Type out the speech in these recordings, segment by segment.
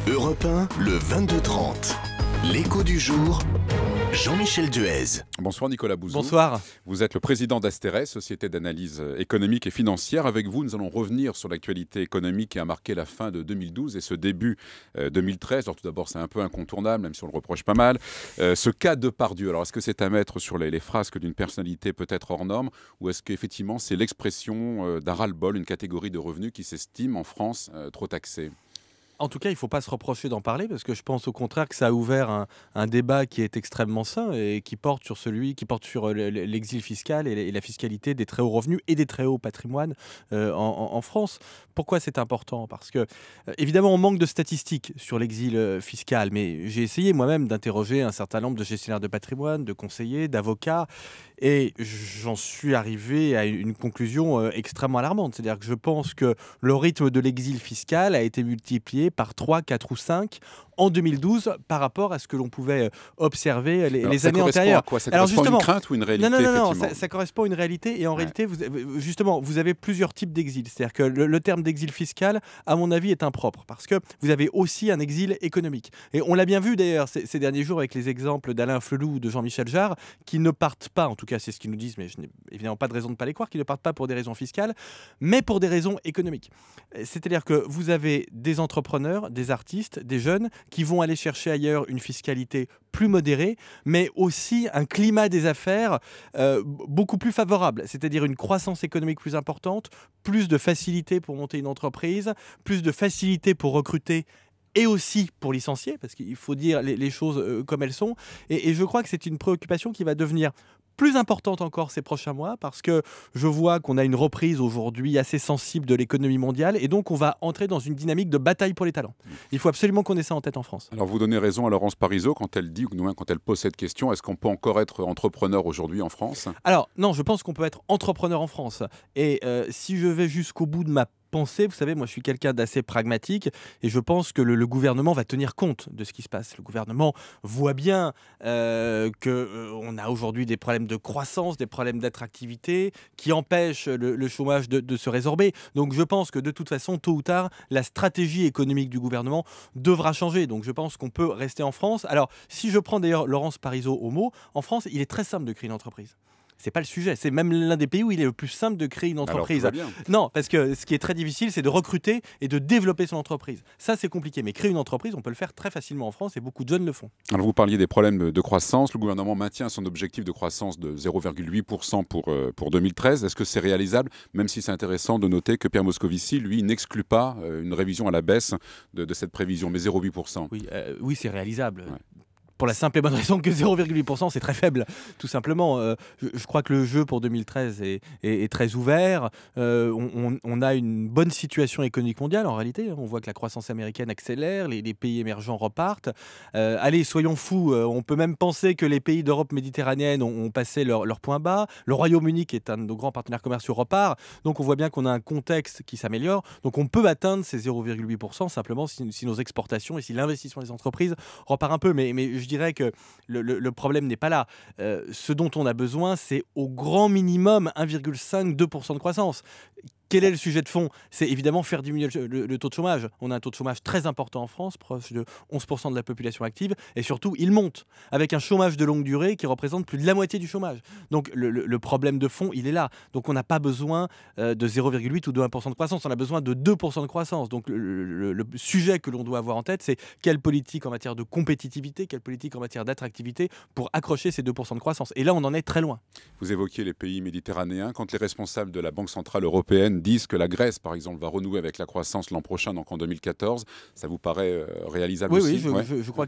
Europe 1, le 22-30. L'écho du jour, Jean-Michel Duez. Bonsoir Nicolas Bouzou. Bonsoir. Vous êtes le président d'Asterès, société d'analyse économique et financière. Avec vous, nous allons revenir sur l'actualité économique qui a marqué la fin de 2012 et ce début 2013. Alors tout d'abord, c'est un peu incontournable, même si on le reproche pas mal. Ce cas Depardieu, alors est-ce que c'est à mettre sur les frasques d'une personnalité peut-être hors norme, ou est-ce qu'effectivement c'est l'expression d'un ras-le-bol, une catégorie de revenus qui s'estime en France trop taxée ? En tout cas, il ne faut pas se reprocher d'en parler parce que je pense au contraire que ça a ouvert un débat qui est extrêmement sain et qui porte sur l'exil fiscal et la fiscalité des très hauts revenus et des très hauts patrimoines en France. Pourquoi c'est important? Parce que, évidemment, on manque de statistiques sur l'exil fiscal, mais j'ai essayé moi-même d'interroger un certain nombre de gestionnaires de patrimoine, de conseillers, d'avocats, et j'en suis arrivé à une conclusion extrêmement alarmante. C'est-à-dire que je pense que le rythme de l'exil fiscal a été multiplié par 3, 4 ou 5 en 2012 par rapport à ce que l'on pouvait observer les années antérieures. Ça correspond à une crainte ou une réalité? Non, ça correspond à une réalité. Et en réalité, vous avez plusieurs types d'exil. C'est-à-dire que le terme d'exil fiscal, à mon avis, est impropre parce que vous avez aussi un exil économique. Et on l'a bien vu d'ailleurs ces derniers jours avec les exemples d'Alain Flelou ou de Jean-Michel Jarre qui ne partent pas, en tout cas c'est ce qu'ils nous disent, mais je n'ai évidemment pas de raison de ne pas les croire, qui ne partent pas pour des raisons fiscales, mais pour des raisons économiques. C'est-à-dire que vous avez des entrepreneurs, des artistes, des jeunes qui vont aller chercher ailleurs une fiscalité plus modérée, mais aussi un climat des affaires beaucoup plus favorable, c'est-à-dire une croissance économique plus importante, plus de facilité pour monter une entreprise, plus de facilité pour recruter et aussi pour licencier, parce qu'il faut dire les choses comme elles sont. Et je crois que c'est une préoccupation qui va devenir plus importante encore ces prochains mois, parce que je vois qu'on a une reprise aujourd'hui assez sensible de l'économie mondiale, et donc on va entrer dans une dynamique de bataille pour les talents. Il faut absolument qu'on ait ça en tête en France. Alors vous donnez raison à Laurence Parisot quand elle dit, ou moins quand elle pose cette question, est-ce qu'on peut encore être entrepreneur aujourd'hui en France? Alors non, je pense qu'on peut être entrepreneur en France. Et si je vais jusqu'au bout de ma pensée, vous savez, moi je suis quelqu'un d'assez pragmatique et je pense que le gouvernement va tenir compte de ce qui se passe. Le gouvernement voit bien qu'on a aujourd'hui des problèmes de croissance, des problèmes d'attractivité qui empêchent le chômage de se résorber. Donc je pense que de toute façon, tôt ou tard, la stratégie économique du gouvernement devra changer. Donc je pense qu'on peut rester en France. Alors si je prends d'ailleurs Laurence Parisot au mot, en France, il est très simple de créer une entreprise. C'est pas le sujet, c'est même l'un des pays où il est le plus simple de créer une entreprise. Alors, tout va bien. Non, parce que ce qui est très difficile, c'est de recruter et de développer son entreprise. Ça, c'est compliqué, mais créer une entreprise, on peut le faire très facilement en France et beaucoup de jeunes le font. Alors vous parliez des problèmes de croissance. Le gouvernement maintient son objectif de croissance de 0,8% pour 2013. Est-ce que c'est réalisable? Même si c'est intéressant de noter que Pierre Moscovici, lui, n'exclut pas une révision à la baisse de cette prévision, mais 0,8%. Oui, c'est réalisable. Ouais. Pour la simple et bonne raison que 0,8%, c'est très faible, tout simplement. Je crois que le jeu pour 2013 est très ouvert. On a une bonne situation économique mondiale, en réalité. On voit que la croissance américaine accélère, les pays émergents repartent. Allez, soyons fous, on peut même penser que les pays d'Europe méditerranéenne ont passé leur point bas. Le Royaume-Uni, qui est un de nos grands partenaires commerciaux, repart. Donc on voit bien qu'on a un contexte qui s'améliore. Donc on peut atteindre ces 0,8% simplement si nos exportations et si l'investissement des entreprises repart un peu. Mais je dirais que le problème n'est pas là. Ce dont on a besoin, c'est au grand minimum 1,5-2% de croissance. Quel est le sujet de fond? C'est évidemment faire diminuer le taux de chômage. On a un taux de chômage très important en France, proche de 11% de la population active, et surtout, il monte, avec un chômage de longue durée qui représente plus de la moitié du chômage. Donc le problème de fond, il est là. Donc on n'a pas besoin de 0,8 ou de 1% de croissance, on a besoin de 2% de croissance. Donc le sujet que l'on doit avoir en tête, c'est quelle politique en matière de compétitivité, quelle politique en matière d'attractivité pour accrocher ces 2% de croissance. Et là, on en est très loin. Vous évoquiez les pays méditerranéens. Quand les responsables de la Banque centrale européenne disent que la Grèce, par exemple, va renouer avec la croissance l'an prochain, donc en 2014, ça vous paraît réalisable aussi? Oui, je crois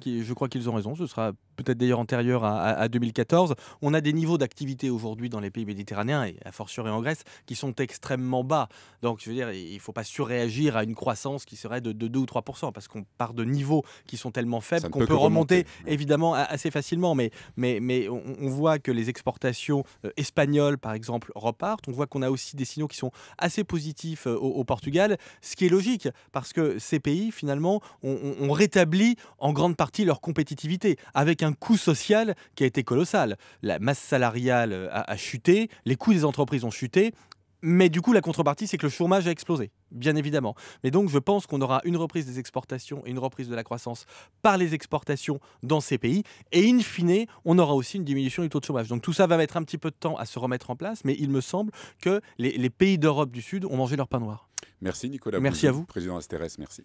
qu'ils ont raison. Ce sera peut-être d'ailleurs antérieur à 2014. On a des niveaux d'activité aujourd'hui dans les pays méditerranéens, et a fortiori en Grèce, qui sont extrêmement bas. Donc, je veux dire, il ne faut pas surréagir à une croissance qui serait de 2 ou 3%, parce qu'on part de niveaux qui sont tellement faibles qu'on peut remonter évidemment assez facilement. Mais on voit que les exportations espagnoles, par exemple, repartent. On voit qu'on a aussi des signaux qui sont assez positif au Portugal, ce qui est logique parce que ces pays finalement ont rétabli en grande partie leur compétitivité avec un coût social qui a été colossal. La masse salariale a chuté, les coûts des entreprises ont chuté. Mais du coup, la contrepartie, c'est que le chômage a explosé, bien évidemment. Mais donc, je pense qu'on aura une reprise des exportations et une reprise de la croissance par les exportations dans ces pays. Et in fine, on aura aussi une diminution du taux de chômage. Donc tout ça va mettre un petit peu de temps à se remettre en place, mais il me semble que les pays d'Europe du Sud ont mangé leur pain noir. Merci Nicolas Merci à Bouzou, vous. président Asterès, merci.